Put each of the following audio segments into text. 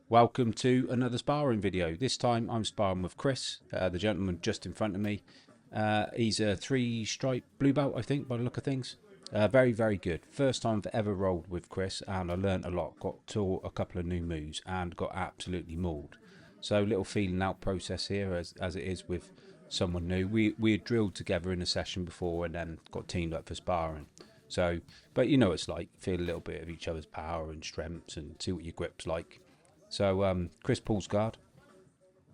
Welcome to another sparring video. This time I'm sparring with Chris, the gentleman just in front of me. He's a 3-stripe blue belt, I think, by the look of things. Very, very good. First time I've ever rolled with Chris, and I learnt a lot. Got taught a couple of new moves and got absolutely mauled. So little feeling out process here, as it is with someone new. We had drilled together in a session before and then got teamed up for sparring. So, but you know it's like, feel a little bit of each other's power and strengths and see what your grip's like. So Chris pulls guard.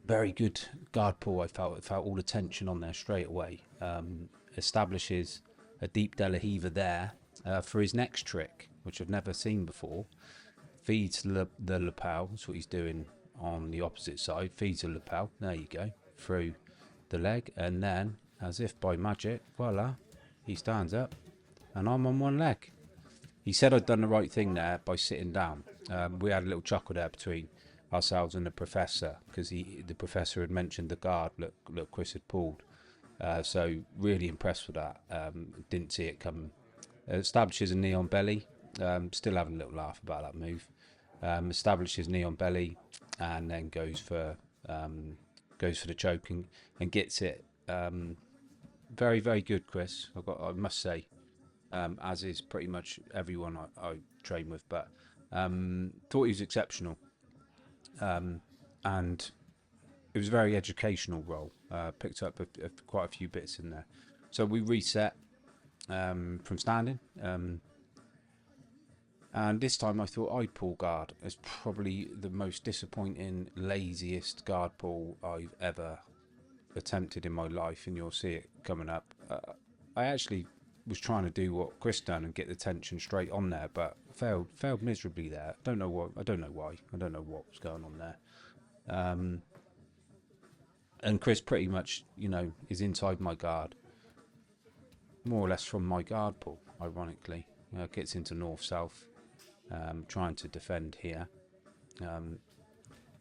Very good guard pull. I felt all the tension on there straight away. Establishes a deep de la Riva there for his next trick, which I've never seen before. Feeds the lapel. That's what he's doing on the opposite side. Feeds the lapel. There you go. Through the leg, and then, as if by magic, voila, he stands up, and I'm on one leg. He said I'd done the right thing there by sitting down. We had a little chuckle there between ourselves and the professor, because the professor had mentioned the guard look Chris had pulled. So really impressed with that. Didn't see it coming. Establishes a knee on belly. Still having a little laugh about that move. Establishes knee on belly, and then goes for the choke and gets it. Very, very good, Chris. I must say. As is pretty much everyone I train with, but thought he was exceptional, and it was a very educational role. Picked up quite a few bits in there. So we reset from standing, and this time I thought I'd pull guard. It's probably the most disappointing, laziest guard pull I've ever attempted in my life, and you'll see it coming up. I actually was trying to do what Chris done and get the tension straight on there, but failed miserably there. I don't know why. I don't know what was going on there. And Chris pretty much, is inside my guard, more or less from my guard pull. Ironically, gets into north-south, trying to defend here.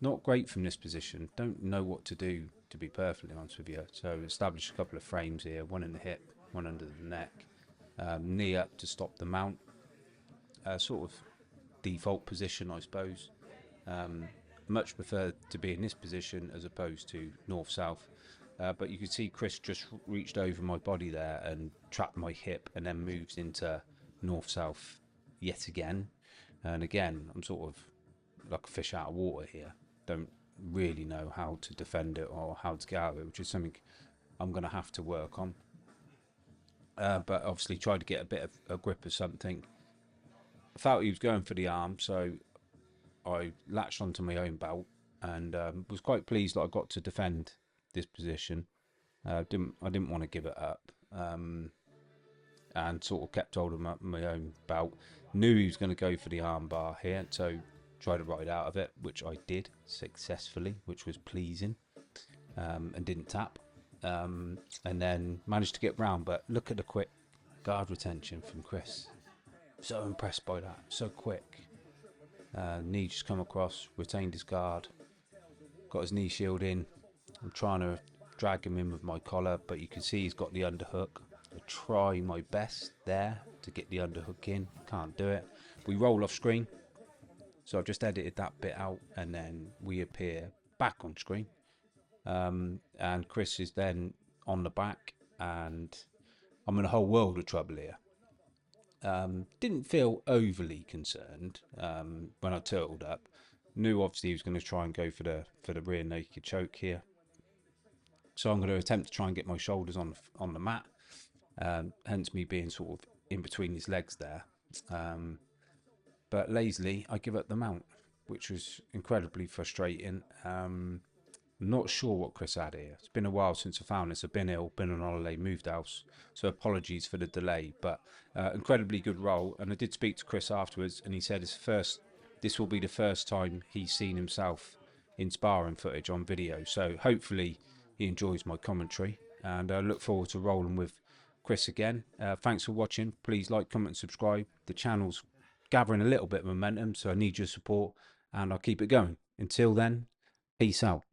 Not great from this position. Don't know what to do, to be perfectly honest with you. So establish a couple of frames here, one in the hip, one under the neck. Knee up to stop the mount. Sort of default position, I suppose. Much prefer to be in this position as opposed to north-south. But you can see Chris just reached over my body there and trapped my hip, and then moves into north-south yet again. And again, I'm sort of like a fish out of water here. Don't really know how to defend it or how to get out of it, which is something I'm going to have to work on. But obviously tried to get a bit of a grip of something. I felt he was going for the arm, so I latched onto my own belt and was quite pleased that I got to defend this position. I didn't want to give it up, and sort of kept hold of my own belt. Knew he was going to go for the arm bar here, so tried to ride out of it, which I did successfully, which was pleasing, and didn't tap. And then managed to get round, but look at the quick guard retention from Chris. So impressed by that, so quick. Knee just come across, retained his guard, got his knee shield in. I'm trying to drag him in with my collar, but you can see he's got the underhook. I try my best there to get the underhook in, can't do it. We roll off screen, so I've just edited that bit out, and then we appear back on screen. And Chris is then on the back, and I'm in a whole world of trouble here. Didn't feel overly concerned when I turtled up. Knew obviously he was going to try and go for the rear naked choke here, so I'm going to attempt to try and get my shoulders on the mat. Hence me being sort of in between his legs there. But lazily I give up the mount, which was incredibly frustrating. Not sure what Chris had here. It's been a while since I found this. I've been ill, been on holiday, moved house, so apologies for the delay, but incredibly good roll. And I did speak to Chris afterwards, and he said this will be the first time he's seen himself in sparring footage on video, so hopefully he enjoys my commentary, and I look forward to rolling with Chris again. Thanks for watching. Please like, comment and subscribe. The channel's gathering a little bit of momentum, so I need your support, and I'll keep it going. Until then, peace out.